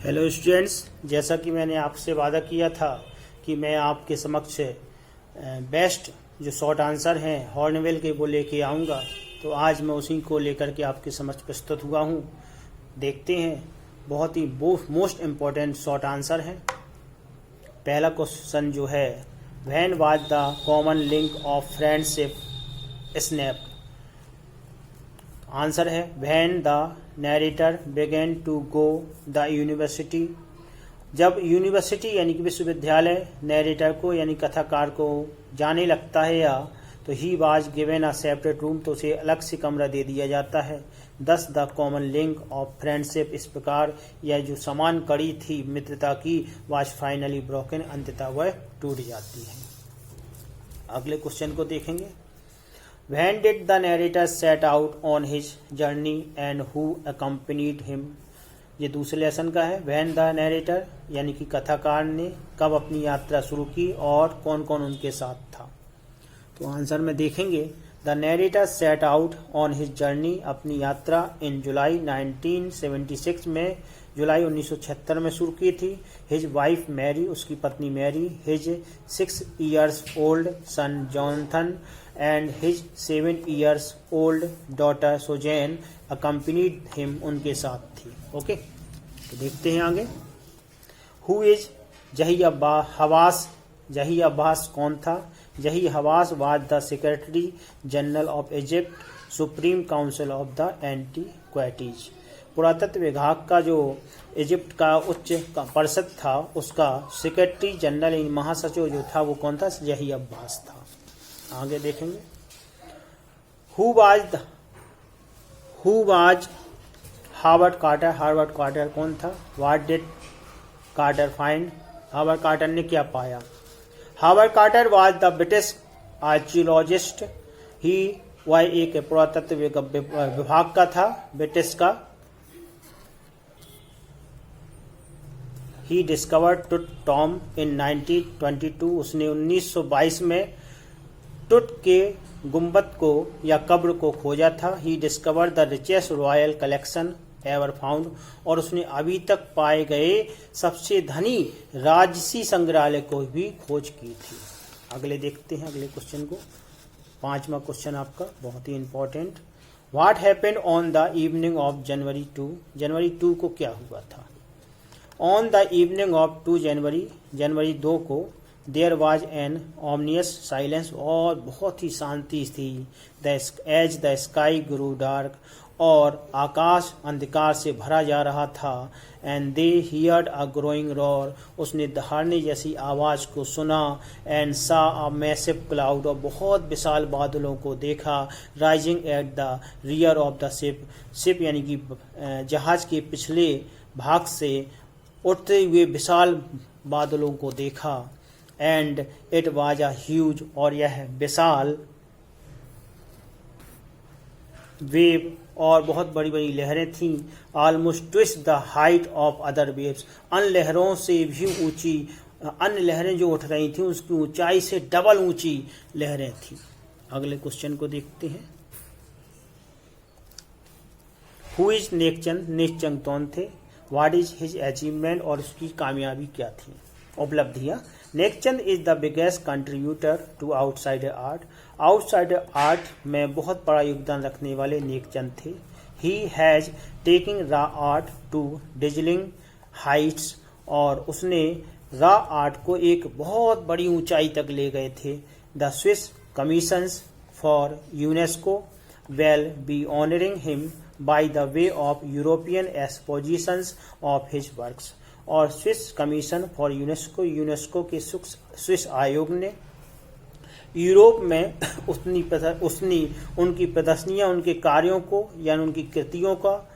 Hello students, जैसा कि मैंने आपसे वादा किया था कि मैं आपके समक्ष बेस्ट जो शॉर्ट आंसर हैं हॉर्नवेल के वो लेके आऊँगा, तो आज मैं उसी को लेकर के आपके समक्ष प्रस्तुत हुआ हूँ। देखते हैं, बहुत ही मोस्ट इम्पॉर्टेंट शॉर्ट आंसर है। पहला क्वेश्चन जो है, when was the common link of friendship snap. Answer है when the narrator began to go the university. जब यूनिवर्सिटी यानी कि विश्वविद्यालय नैरेटर को यानी कथाकार को जाने लगता है या तो he was given a separate room, तो उसे अलग से कमरा दे दिया जाता है। दस the common link of friendship, इस प्रकार यह जो समान कड़ी थी मित्रता की वाज फाइनली ब्रोकन, अंततः वह टूट जाती है। अगले क्वेश्चन को देखेंगे। When did the narrator set out on his journey and who accompanied him? ये दूसरे लेसन का है। When the narrator यानी कि कथाकार ने कब अपनी यात्रा शुरू की और कौन कौन उनके साथ था। तो आंसर में देखेंगे, the narrator set out on his journey, अपनी यात्रा इन जुलाई 1976 में, जुलाई 1976 में शुरू की थी। हिज वाइफ मैरी, उसकी पत्नी Mary, his 6 years old son Jonathan and his 7 years old daughter Suzanne accompanied him, उनके साथ थी। ओके, तो देखते हैं आगे। हु इज जही हवास, जही अब्बास कौन था। Zahi Hawass was the secretary general of Egypt, supreme council of the antiquities. पुरातत्व विभाग का जो इजिप्ट का उच्च परिषद था उसका सेक्रेटरी जनरल महासचिव जो था वो कौन था, जही अब्बास था। आगे देखेंगे। Who was Howard Carter, Howard Carter कौन था। What did Carter find, Howard Carter ने क्या पाया। Howard Carter was the British archaeologist, वह एक पुरातत्व विभाग का था, ब्रिटिश का। ही डिस्कवर्ड टूट टॉम इन 1922, उसने 1922 में टूट के गुम्बद को या कब्र को खोजा था। He discovered the richest royal collection ever found, और उसने अभी तक पाए गए सबसे धनी राजसी संग्रहालय को भी खोज की थी। अगले देखते हैं अगले क्वेश्चन को। पांचवा क्वेश्चन आपका बहुत ही important. What happened on the evening of January 2, जनवरी 2 को क्या हुआ था। On the evening of 2 January, जनवरी 2 को there was an ominous silence, और बहुत ही शांति थी। As the sky grew dark, और आकाश अंधकार से भरा जा रहा था। And they heard a growing roar, उसने दहाड़ने जैसी आवाज को सुना। एंड सा अ मैसिव क्लाउड, और बहुत विशाल बादलों को देखा। Rising at the rear of the ship, ship यानी कि जहाज के पिछले भाग से उठते हुए विशाल बादलों को देखा। And it was a huge, और यह विशाल वेव, और बहुत बड़ी बड़ी लहरें थीं। Almost twist the height of other waves, अन्य लहरों से भी ऊंची, अन्य लहरें जो उठ रही थीं उसकी ऊंचाई से डबल ऊंची लहरें थीं। अगले क्वेश्चन को देखते हैं। हु इज नेकचंद, नेकचंद कौन थे। व्हाट इज हिज अचीवमेंट, और उसकी कामयाबी क्या थी, उपलब्धियां। Nekchand is the biggest contributor to outsider art, outsider art में बहुत बड़ा योगदान रखने वाले नेकचंद थे। He has taking raw art to dazzling heights, और उसने रॉ आर्ट को एक बहुत बड़ी ऊंचाई तक ले गए थे। The Swiss commissions for UNESCO will be honoring him by the way of European expositions of his works, और Swiss commission for UNESCO, UNESCO के स्विस आयोग ने यूरोप में उनकी प्रदर्शनियां, उनके कार्यों को या उनकी कृतियों का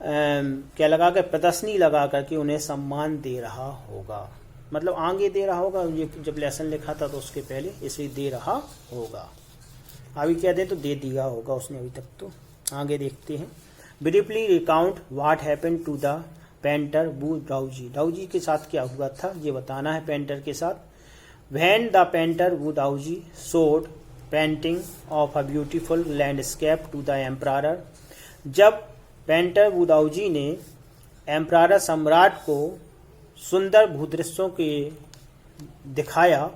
क्या लगा कर प्रदर्शनी लगा करके उन्हें सम्मान दे रहा होगा। मतलब आगे दे रहा होगा, ये जब लेसन लिखा था तो उसके पहले इसे दे रहा होगा। अभी क्या दे तो दे दिया होगा उसने अभी तक। तो आगे देखते हैं। Briefly recount what happened to the painter Wu Daozi, Daozi के साथ क्या हुआ था ये बताना है पेंटर के साथ। When the painter Wu Daozi showed painting of a beautiful landscape to the emperor, जब पेंटर वू डाउजी ने एम्परार सम्राट को सुंदर भूदृश्यों के दिखाया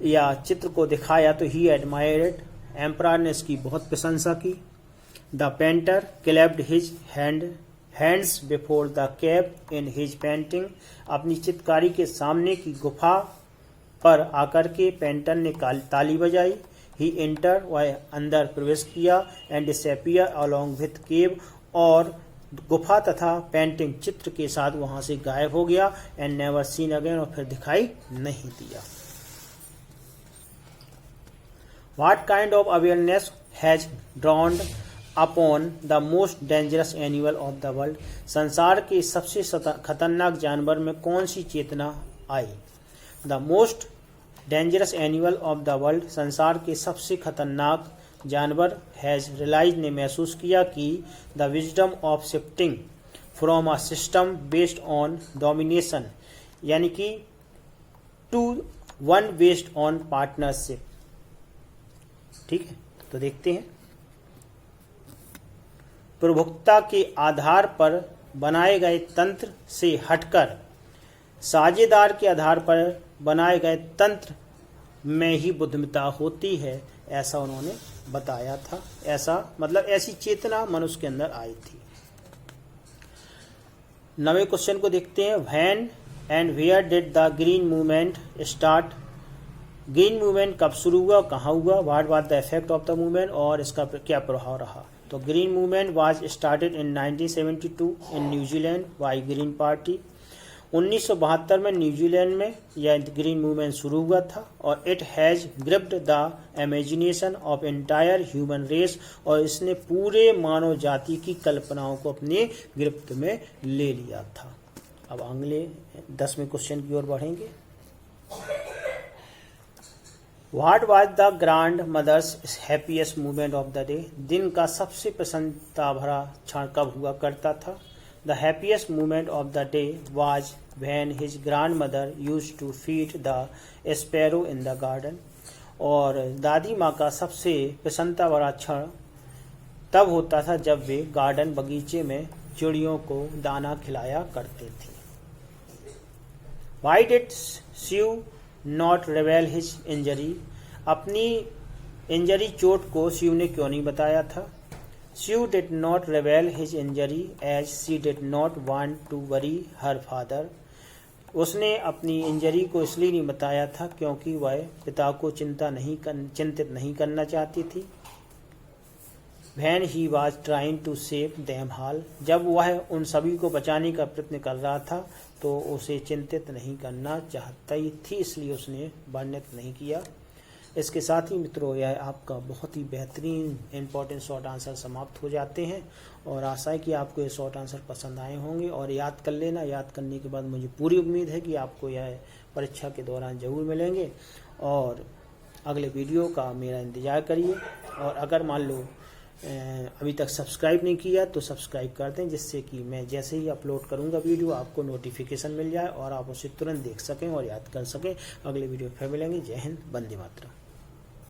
या चित्र को दिखाया तो ही एडमायर्ड, एम्परार ने इसकी बहुत प्रशंसा की। The painter clapped his hands before the cap in his painting, अपनी चित्रकारी के सामने की गुफा पर आकर के पेंटर ने ताली बजाई। ही एंटर, वह अंदर प्रवेश किया। एंड डिसअपियर अलोंग विथ केव, और गुफा तथा पेंटिंग चित्र के साथ वहां से गायब हो गया। एंड नेवर सीन अगेन, और फिर दिखाई नहीं दिया। What kind of awareness has dawned upon the most dangerous animal of the world? संसार के सबसे खतरनाक जानवर में कौन सी चेतना आई? The most dangerous animal of the world, संसार के सबसे खतरनाक जानवर has realized, ने महसूस किया कि the wisdom of shifting from a system based on domination, यानी कि to one based on partnership। ठीक है, तो देखते हैं। प्रभुत्ता के आधार पर बनाए गए तंत्र से हटकर साझेदार के आधार पर बनाए गए तंत्र में ही बुद्धिमत्ता होती है, ऐसा उन्होंने बताया था। ऐसा मतलब ऐसी चेतना मनुष्य के अंदर आई थी। 9वें क्वेश्चन को देखते हैं। When and where did the green movement start? Green movement कब शुरू हुआ, कहाँ हुआ? What was the effect of the movement, और इसका क्या प्रभाव रहा? तो green movement was started in 1972 in New Zealand by Green Party. 1972 में न्यूजीलैंड में यह ग्रीन मूवमेंट शुरू हुआ था। और it has gripped the imagination of entire human race, और इसने पूरे मानव जाति की कल्पनाओं को अपने गिरफ्त में ले लिया था। अब अगले 10वें क्वेश्चन की ओर बढ़ेंगे। What was the grandmother's happiest moment of the day? दिन का सबसे प्रसन्नता भरा क्षण कब हुआ करता था? The happiest moment of the day was when his grandmother used to feed the sparrow in the garden. और दादी माँ का सबसे प्रसन्नता भरा क्षण तब होता था जब वे गार्डन बगीचे में चिड़ियों को दाना खिलाया करते थे। Why did Shiv not reveal his injury? अपनी इंजरी चोट को शिव ने क्यों नहीं बताया था? Shiv did not reveal his injury as she did not want to worry her father. उसने अपनी इंजरी को इसलिए नहीं बताया था क्योंकि वह पिता को चिंतित नहीं करना चाहती थी। When he was trying to save them all, जब वह उन सभी को बचाने का प्रयत्न कर रहा था तो उसे चिंतित नहीं करना चाहती थी, इसलिए उसने वर्णित नहीं किया। इसके साथ ही मित्रों यह आपका बहुत ही बेहतरीन इंपॉर्टेंट शॉर्ट आंसर समाप्त हो जाते हैं और आशा है कि आपको ये शॉर्ट आंसर पसंद आए होंगे और याद कर लेना। याद करने के बाद मुझे पूरी उम्मीद है कि आपको यह परीक्षा के दौरान जरूर मिलेंगे और अगले वीडियो का मेरा इंतज़ार करिए। और अगर मान लो अभी तक सब्सक्राइब नहीं किया तो सब्सक्राइब कर दें, जिससे कि मैं जैसे ही अपलोड करूंगा वीडियो आपको नोटिफिकेशन मिल जाए और आप उसे तुरंत देख सकें और याद कर सकें। अगले वीडियो फिर मिलेंगे। जय हिंद, वंदे मातरम।